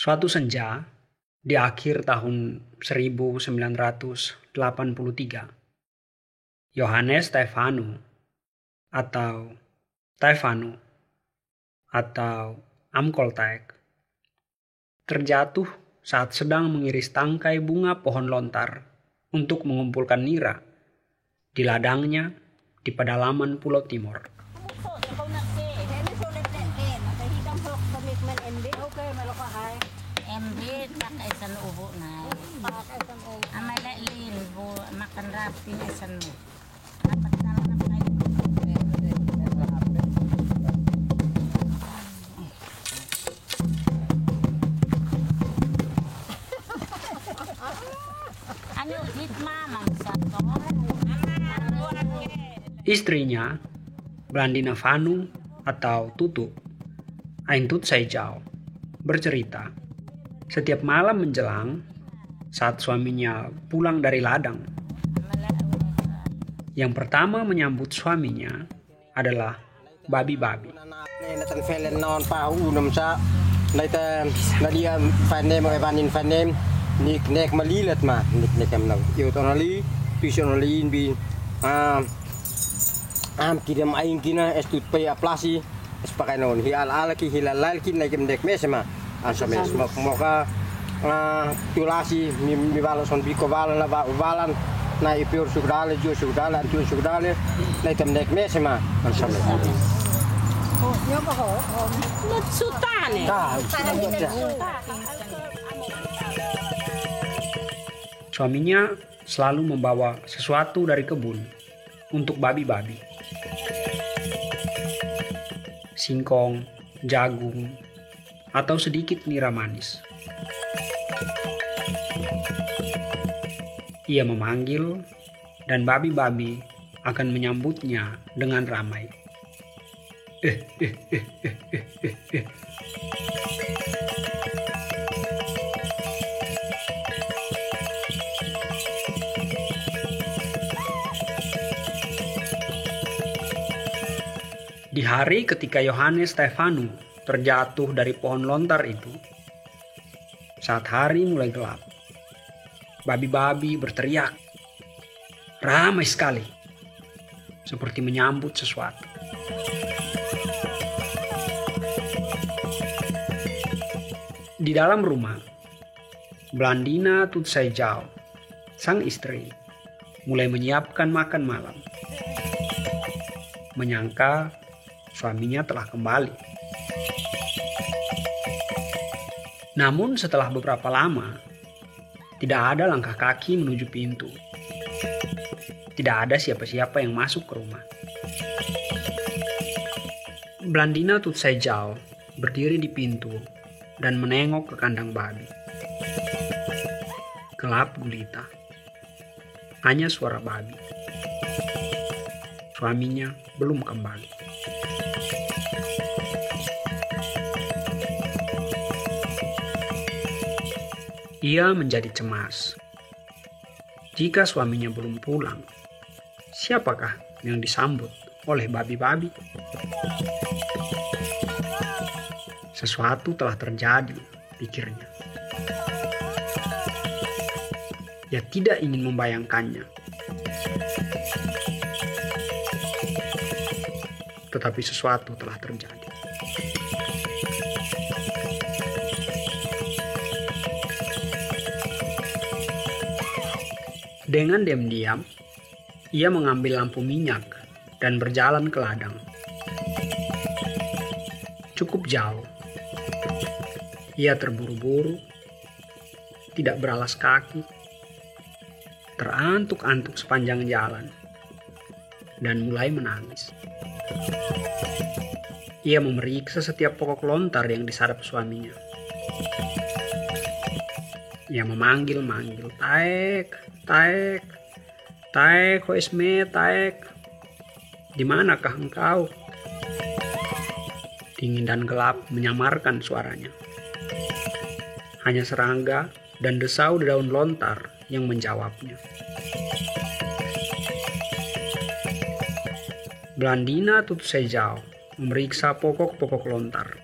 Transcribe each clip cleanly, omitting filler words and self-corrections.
Suatu senja di akhir tahun 1983, Johannes Stefano atau Amkoltek terjatuh saat sedang mengiris tangkai bunga pohon lontar untuk mengumpulkan nira di ladangnya di pedalaman Pulau Timor. Istrinya, Blandina Vanu atau Tutu, Aintut Saijau, bercerita, setiap malam menjelang saat suaminya pulang dari ladang, yang pertama menyambut suaminya adalah babi-babi. Kidam aing kina estut pe aplasi sepakai non hial alaki hilal lalki naik mendek mesema ansame moka tulasi mi balo son biko balo la balan na ipior sugdale jo sugdale antu sugdale naik mendek mesema ansame Sutane. Suaminya selalu membawa sesuatu dari kebun untuk babi-babi. Singkong, jagung, atau sedikit nira manis. Ia memanggil dan babi-babi akan menyambutnya dengan ramai. Di hari ketika Johannes Stefano terjatuh dari pohon lontar itu, saat hari mulai gelap, babi-babi berteriak, ramai sekali, seperti menyambut sesuatu. Di dalam rumah, Blandina Tutsaijau, sang istri, mulai menyiapkan makan malam, menyangka suaminya telah kembali. Namun setelah beberapa lama, tidak ada langkah kaki menuju pintu. Tidak ada siapa-siapa yang masuk ke rumah. Blandina Tutsaijau berdiri di pintu dan menengok ke kandang babi. Gelap gulita. Hanya suara babi. Suaminya belum kembali. Ia menjadi cemas. Jika suaminya belum pulang, siapakah yang disambut oleh babi-babi? Sesuatu telah terjadi, pikirnya. Ia tidak ingin membayangkannya. Tetapi sesuatu telah terjadi. Dengan diam-diam, ia mengambil lampu minyak dan berjalan ke ladang. Cukup jauh. Ia terburu-buru, tidak beralas kaki, terantuk-antuk sepanjang jalan, dan mulai menangis. Ia memeriksa setiap pokok lontar yang disadap suaminya. Ia memanggil-manggil, Taek, Taek, Taek, Hoisme, Taek. Di manakah engkau? Dingin dan gelap menyamarkan suaranya. Hanya serangga dan desau daun lontar yang menjawabnya. Blandina Tutsaijau memeriksa pokok-pokok lontar,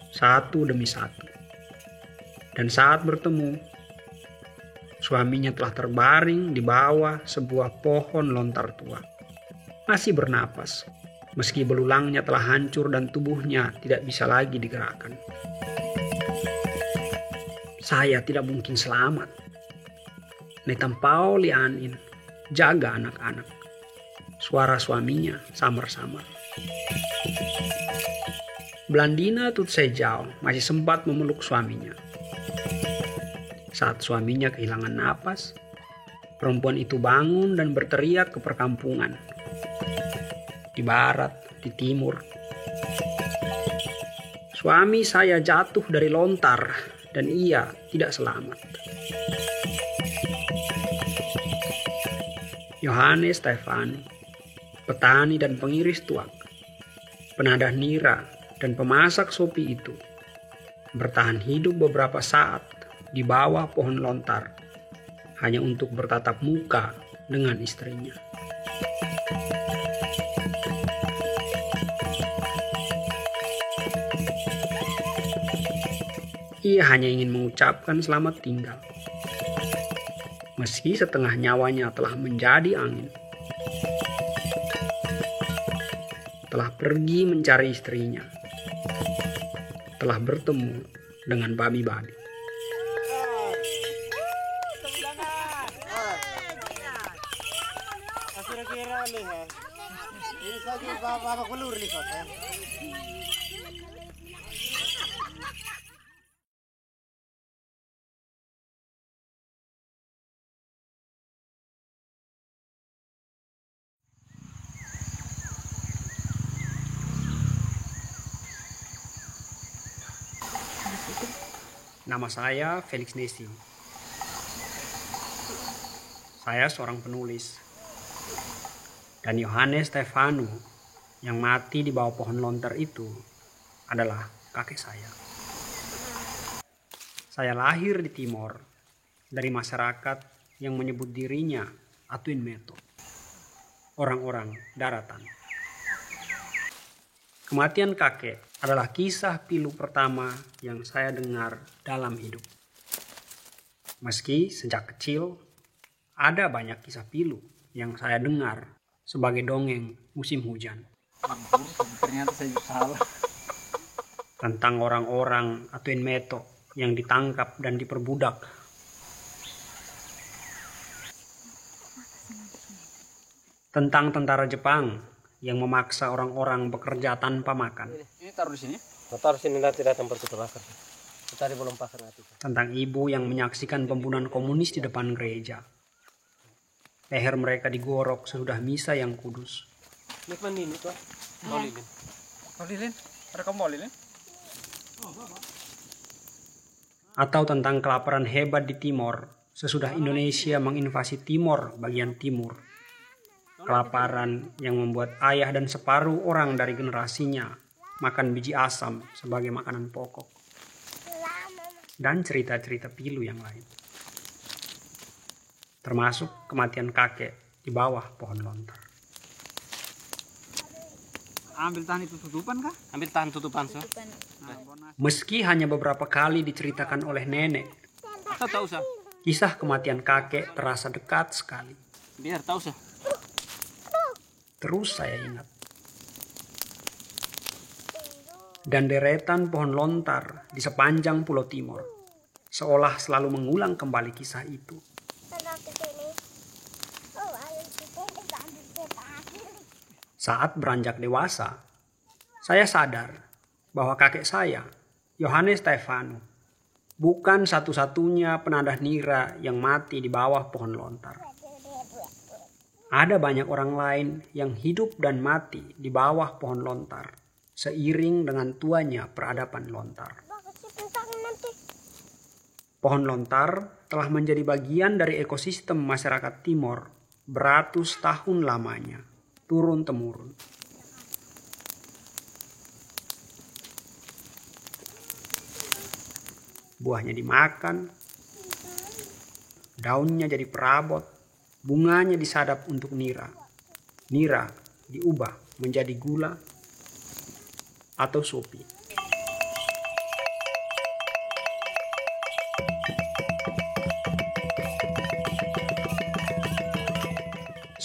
satu demi satu. Dan saat bertemu, suaminya telah terbaring di bawah sebuah pohon lontar tua. Masih bernapas, meski belulangnya telah hancur dan tubuhnya tidak bisa lagi digerakkan. Saya tidak mungkin selamat. Netampao lianin, jaga anak-anak. Suara suaminya samar-samar. Blandina Tutsejau masih sempat memeluk suaminya. Saat suaminya kehilangan napas, perempuan itu bangun dan berteriak ke perkampungan. Di barat, di timur. Suami saya jatuh dari lontar dan ia tidak selamat. Yohanes Stefanu, petani dan pengiris tuak, penadah nira dan pemasak sopi itu, bertahan hidup beberapa saat di bawah pohon lontar hanya untuk bertatap muka dengan istrinya. Ia hanya ingin mengucapkan selamat tinggal. Meski setengah nyawanya telah menjadi angin. Telah pergi mencari istrinya. Telah bertemu dengan babi-babi. Nama saya Felix Nesi. Saya seorang penulis. Dan Yohanes Stefanu yang mati di bawah pohon lontar itu adalah kakek saya. Saya lahir di Timor dari masyarakat yang menyebut dirinya Atuin Meto, orang-orang daratan. Kematian kakek adalah kisah pilu pertama yang saya dengar dalam hidup. Meski sejak kecil ada banyak kisah pilu yang saya dengar sebagai dongeng musim hujan. Ternyata saya salah. Tentang orang-orang Atuin Meto yang ditangkap dan diperbudak. Tentang tentara Jepang yang memaksa orang-orang bekerja tanpa makan. Ini taruh di sini. Taruh sini nanti datang bertukar-tukar. Tadi belum pasang nanti. Tentang ibu yang menyaksikan pembunuhan komunis di depan gereja. Leher mereka digorok sesudah misa yang kudus. Ini kan ini tuh. Lilin. Oh, Lilin. Ada kamu Lilin? Atau tentang kelaparan hebat di Timor sesudah Indonesia menginvasi Timor bagian timur. Kelaparan yang membuat ayah dan separuh orang dari generasinya makan biji asam sebagai makanan pokok. Dan cerita-cerita pilu yang lain. Termasuk kematian kakek di bawah pohon lontar. Ambil tahan itu tutupan kah? Ambil tahan tutupan so. Meski hanya beberapa kali diceritakan oleh nenek, Tahu sah. kisah kematian kakek terasa dekat sekali. Biar tahu sah. Terus saya ingat. Dan deretan pohon lontar di sepanjang Pulau Timor seolah selalu mengulang kembali kisah itu. Saat beranjak dewasa, saya sadar bahwa kakek saya, Yohanes Stefanu, bukan satu-satunya penadah nira yang mati di bawah pohon lontar. Ada banyak orang lain yang hidup dan mati di bawah pohon lontar, seiring dengan tuanya peradaban lontar. Pohon lontar telah menjadi bagian dari ekosistem masyarakat Timor beratus tahun lamanya, turun-temurun. Buahnya dimakan, daunnya jadi perabot, bunganya disadap untuk nira. Nira diubah menjadi gula atau sopi.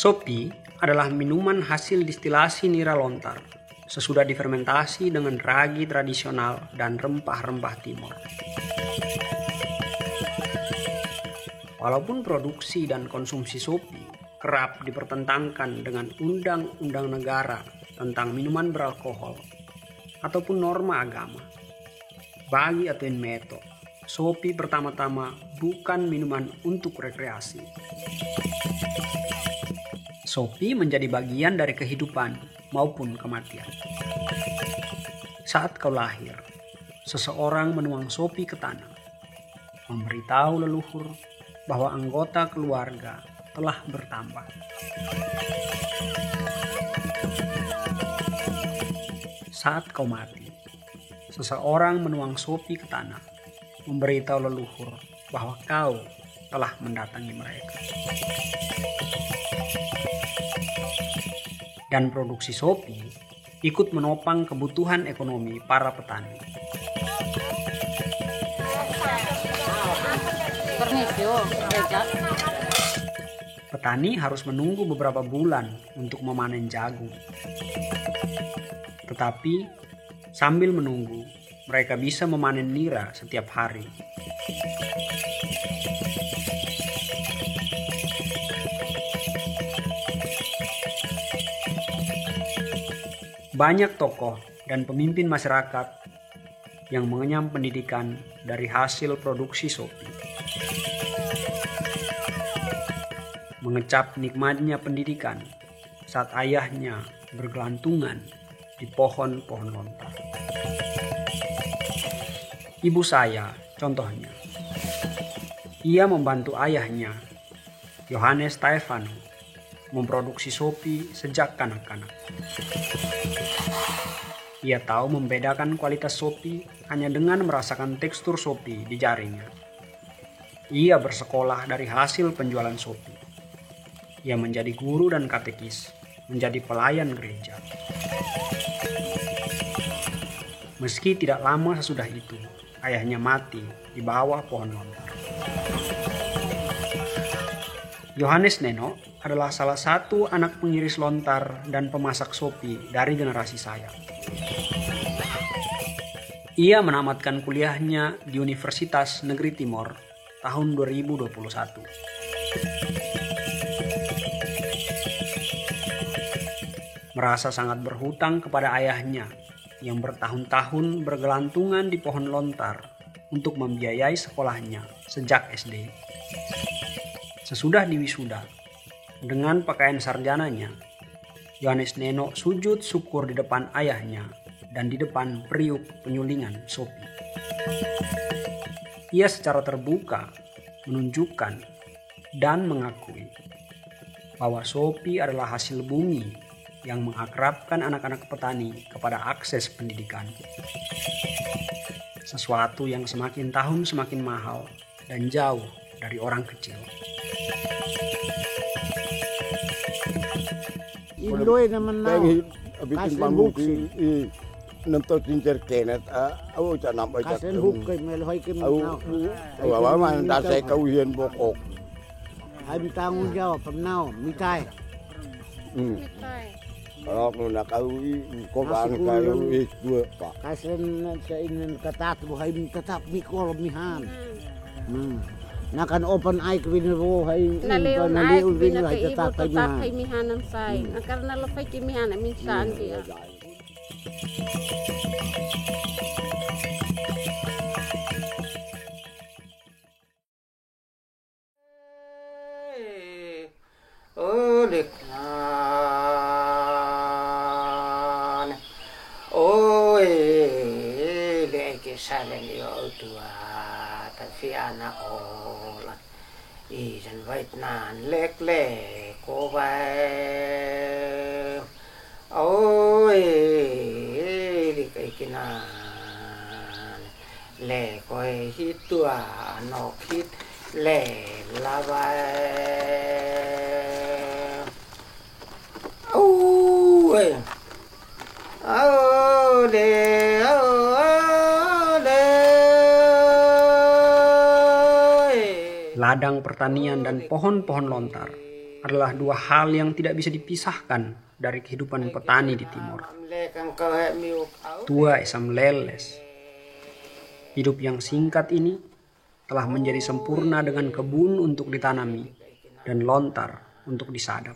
Sopi adalah minuman hasil distilasi nira lontar sesudah difermentasi dengan ragi tradisional dan rempah-rempah timur. Walaupun produksi dan konsumsi sopi kerap dipertentangkan dengan undang-undang negara tentang minuman beralkohol ataupun norma agama, bagi Atuin Meto, sopi pertama-tama bukan minuman untuk rekreasi. Sopi menjadi bagian dari kehidupan maupun kematian. Saat kau lahir, seseorang menuang sopi ke tanah, memberitahu leluhur bahwa anggota keluarga telah bertambah. Saat kau mati, seseorang menuang sopi ke tanah, memberitahu leluhur bahwa kau telah mendatangi mereka. Dan produksi sopi ikut menopang kebutuhan ekonomi para petani. Petani harus menunggu beberapa bulan untuk memanen jagung. Tetapi sambil menunggu, mereka bisa memanen nira setiap hari. Banyak tokoh dan pemimpin masyarakat yang mengenyam pendidikan dari hasil produksi sopi. Mengecap nikmatnya pendidikan saat ayahnya bergelantungan di pohon-pohon lontar. Ibu saya, contohnya, ia membantu ayahnya, Yohanes Stefano, memproduksi sopi sejak kanak-kanak. Ia tahu membedakan kualitas sopi hanya dengan merasakan tekstur sopi di jarinya. Ia bersekolah dari hasil penjualan sopi. Ia menjadi guru dan katekis, menjadi pelayan gereja. Meski tidak lama sesudah itu, ayahnya mati di bawah pohon lontar. Yohanes Neno adalah salah satu anak pengiris lontar dan pemasak sopi dari generasi saya. Ia menamatkan kuliahnya di Universitas Negeri Timor tahun 2021. Merasa sangat berhutang kepada ayahnya yang bertahun-tahun bergelantungan di pohon lontar untuk membiayai sekolahnya sejak SD. Sesudah diwisuda, dengan pakaian sarjananya, Yohanes Neno sujud syukur di depan ayahnya dan di depan periuk penyulingan sopi. Ia secara terbuka menunjukkan dan mengakui bahwa sopi adalah hasil bumi yang mengakrabkan anak-anak petani kepada akses pendidikan. Sesuatu yang semakin tahun semakin mahal dan jauh dari orang kecil. Indoy naman na. Kasen buksin. Nonton tincer kenet, aku cak nampak cak. Kasen bukay meloy kim na. Awal man dasay kawihan bokok. Ay tanggung jawab pernah mitay. Kalau aku nak kawi, kau bang kawi dua pak. Kasen sa inin katat buhay tetap mikol mihan. Nakan open eye kwin ro hay Naleon ay win hay pinakaibo tetap tatap mihan. kay mihanang say. Karena lupay kimihan minsan dia. Salen yo tua tapi anak olah ijan bait nan lek lek ko bai oi di kai kinan le ko hit tua no hit le la bai oi oh de Ladang pertanian dan pohon-pohon lontar adalah dua hal yang tidak bisa dipisahkan dari kehidupan petani di Timor. Tua esam leles. Hidup yang singkat ini telah menjadi sempurna dengan kebun untuk ditanami dan lontar untuk disadap.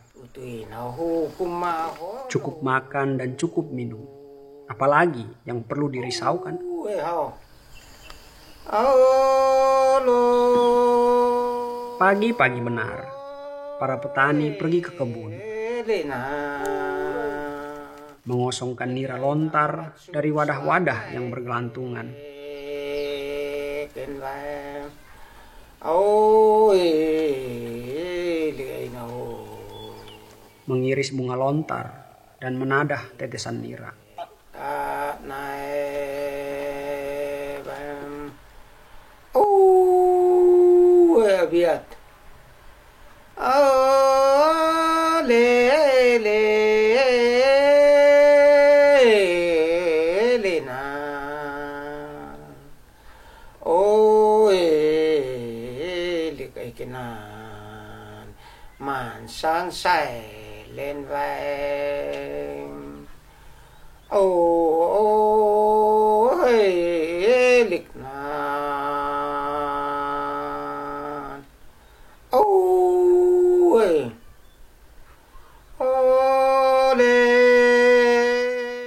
Cukup makan dan cukup minum. Apalagi yang perlu dirisaukan? Pagi-pagi benar, para petani pergi ke kebun, mengosongkan nira lontar dari wadah-wadah yang bergelantungan. Mengiris bunga lontar dan menadah tetesan nira. Man sang say lên vai lịch nan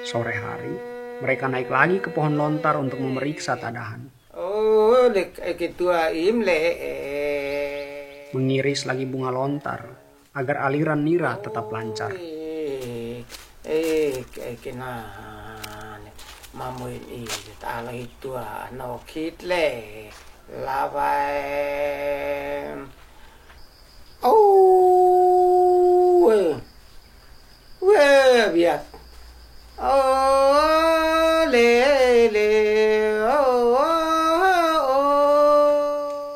Sore hari, mereka naik lagi ke pohon lontar untuk memeriksa tadahan. Mengiris lagi bunga lontar agar aliran nira tetap lancar.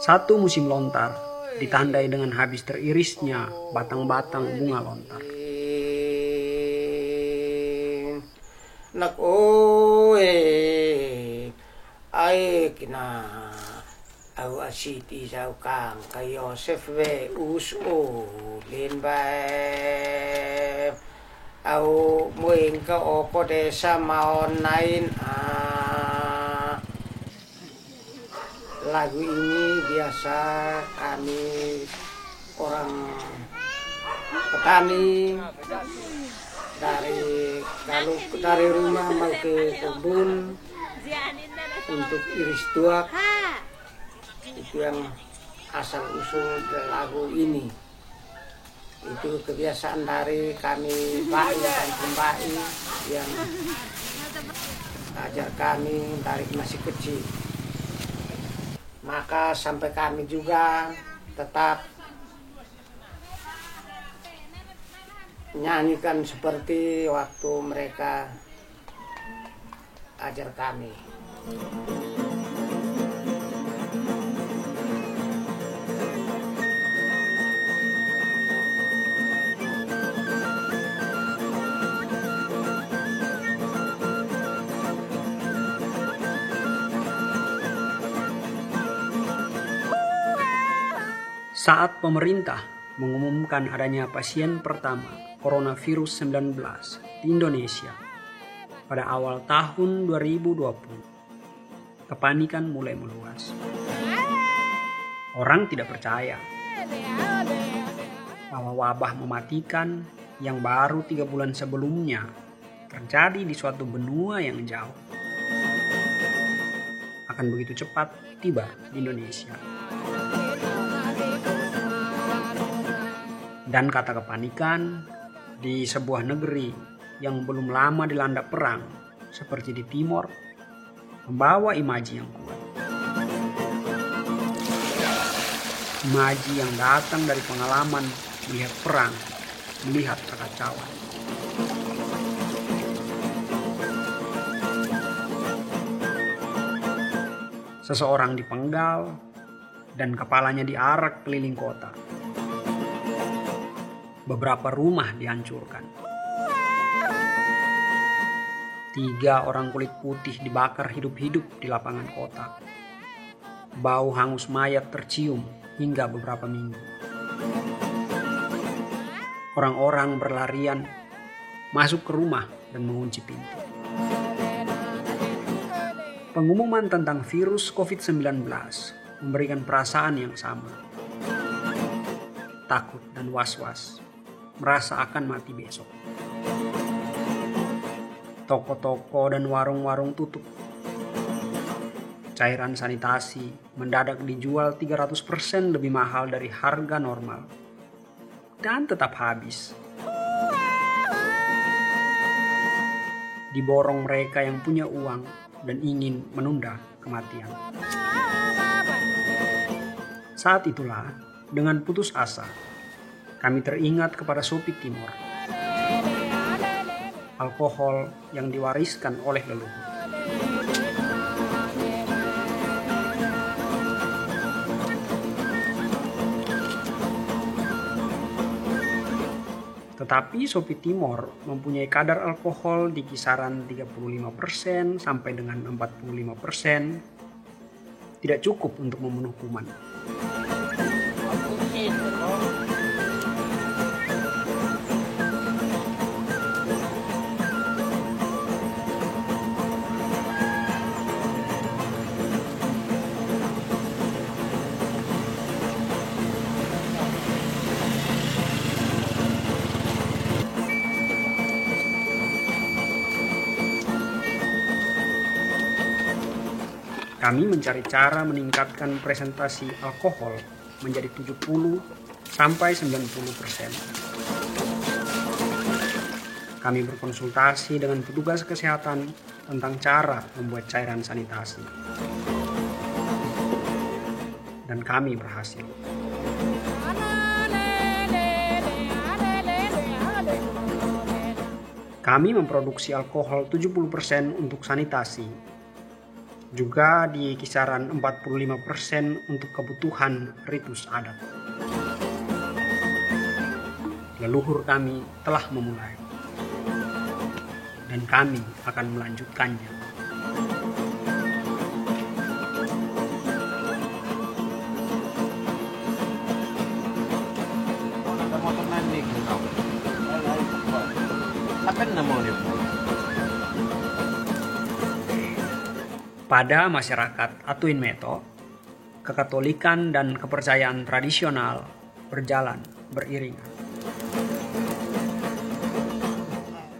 Satu musim lontar ditandai dengan habis teririsnya batang-batang bunga lontar. Nak au asiti sau kang kay Joseph ve uso lên bay au muing ka oko desa maon nain lagu ini biasa kami orang petani dari rumah mau ke kebun untuk iris tuak, itu yang asal usul lagu ini. Itu kebiasaan dari kami Bai dan Pembai yang ajar kami dari masih kecil. Maka sampai kami juga tetap nyanyikan seperti waktu mereka ajar kami. Saat pemerintah mengumumkan adanya pasien pertama coronavirus 19 di Indonesia pada awal tahun 2020, kepanikan mulai meluas. Orang tidak percaya bahwa wabah mematikan yang baru 3 bulan sebelumnya terjadi di suatu benua yang jauh akan begitu cepat tiba di Indonesia. Dan kata kepanikan di sebuah negeri yang belum lama dilanda perang seperti di Timor membawa imaji yang kuat. Imaji yang datang dari pengalaman melihat perang, melihat kekacauan. Seseorang dipenggal dan kepalanya diarak keliling kota. Beberapa rumah dihancurkan. 3 orang kulit putih dibakar hidup-hidup di lapangan kota. Bau hangus mayat tercium hingga beberapa minggu. Orang-orang berlarian masuk ke rumah dan mengunci pintu. Pengumuman tentang virus COVID-19 memberikan perasaan yang sama. Takut dan was-was, merasa akan mati besok. Toko-toko dan warung-warung tutup. Cairan sanitasi mendadak dijual 300% lebih mahal dari harga normal. Dan tetap habis. Diborong mereka yang punya uang dan ingin menunda kematian. Saat itulah, dengan putus asa, kami teringat kepada Sopi Timor. Alkohol yang diwariskan oleh leluhur. Tetapi Sopi Timor mempunyai kadar alkohol di kisaran 35% sampai dengan 45%. Tidak cukup untuk memenuhi kuman. Kami mencari cara meningkatkan presentasi alkohol menjadi 70 sampai 90%. Kami berkonsultasi dengan petugas kesehatan tentang cara membuat cairan sanitasi. Dan kami berhasil. Kami memproduksi alkohol 70% untuk sanitasi. Juga di kisaran 45% untuk kebutuhan ritus adat. Leluhur kami telah memulai. Dan kami akan melanjutkannya. Pada masyarakat Atuin Meto, kekatolikan dan kepercayaan tradisional berjalan beriringan.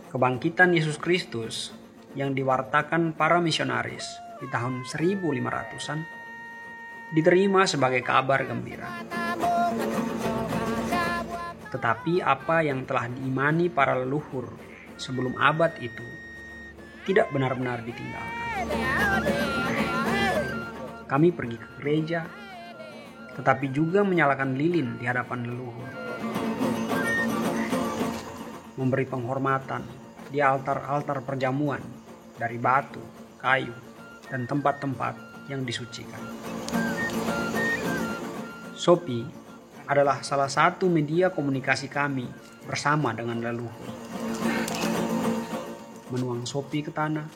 Kebangkitan Yesus Kristus yang diwartakan para misionaris di tahun 1500-an diterima sebagai kabar gembira. Tetapi apa yang telah diimani para leluhur sebelum abad itu tidak benar-benar ditinggalkan. Kami pergi ke gereja, tetapi juga menyalakan lilin di hadapan leluhur. Memberi penghormatan di altar-altar perjamuan dari batu, kayu, dan tempat-tempat yang disucikan. Sopi adalah salah satu media komunikasi kami bersama dengan leluhur. Menuang sopi ke tanah,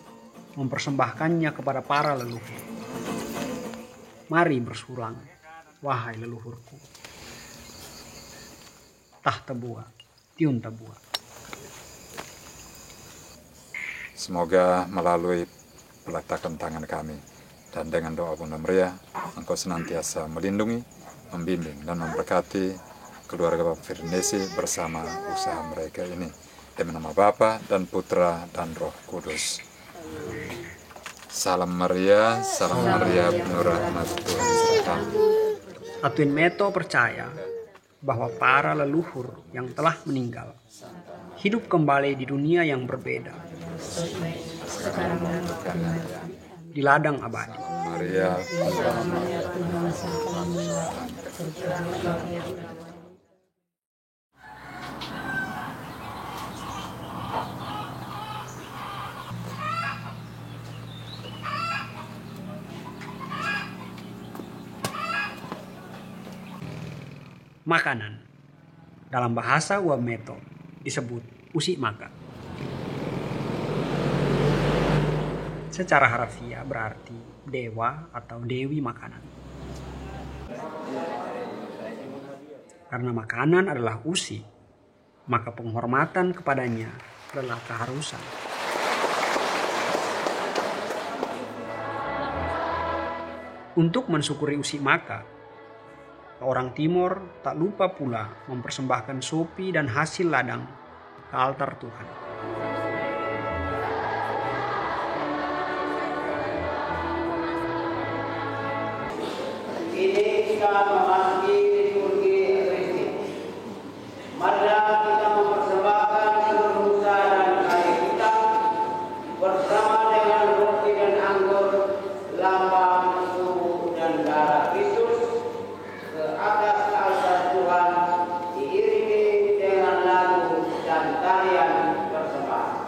mempersembahkannya kepada para leluhur. Mari bersulang, wahai leluhurku. Tah tebua, tiun tebua. Semoga melalui peletakan tangan kami dan dengan doa Bunda Maria, Engkau senantiasa melindungi, membimbing dan memberkati keluarga Bapak Firnesi bersama usaha mereka ini. Demi nama Bapa dan Putra dan Roh Kudus. Salam Maria, penuh rahmat Tuhan sertamu. Atuin Meto percaya bahwa para leluhur yang telah meninggal hidup kembali di dunia yang berbeda. Di ladang abadi. Maria, Makanan dalam bahasa Uameto disebut usi maka. Secara harfiah berarti dewa atau dewi makanan. Karena makanan adalah usi, maka penghormatan kepadanya adalah keharusan. Untuk mensyukuri usi Maka, orang Timor tak lupa pula mempersembahkan sopi dan hasil ladang ke altar Tuhan. Ini kita memasuki liturgi Ekaristi. Marilah kita mempersembahkan seluruh dosa dan karya kita bersama dengan roti dan anggur, lambang tubuh dan darah Kristus ke atas altar Tuhan, diiringi dengan lagu dan tarian persembahan.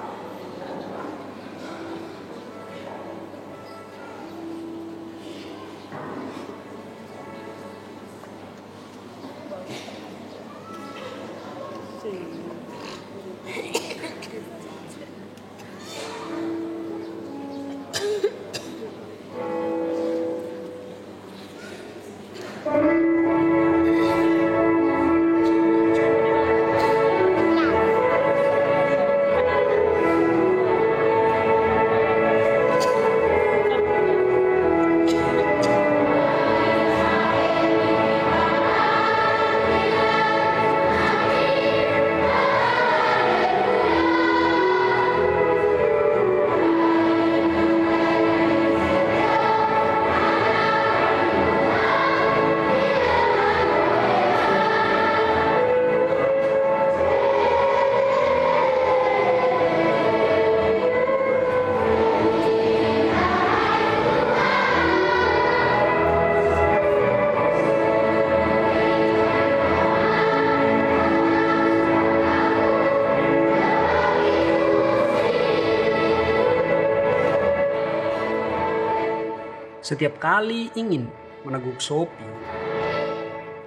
Setiap kali ingin meneguk sopi,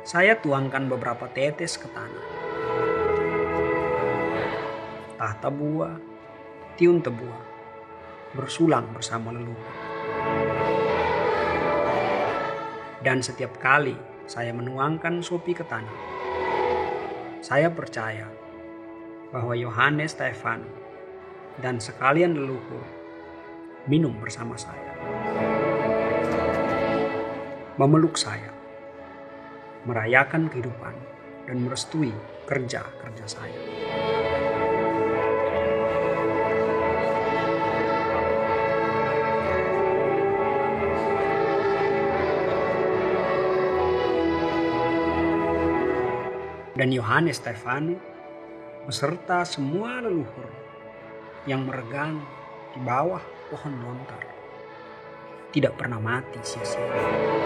saya tuangkan beberapa tetes ke tanah. Tahta buah, tiun tebuah, bersulang bersama leluhur. Dan setiap kali saya menuangkan sopi ke tanah, saya percaya bahwa Yohanes Stefano dan sekalian leluhur minum bersama saya. Memeluk saya, merayakan kehidupan, dan merestui kerja-kerja saya. Dan Yohanes Stefano beserta semua leluhur yang meregang di bawah pohon lontar tidak pernah mati sia-sia.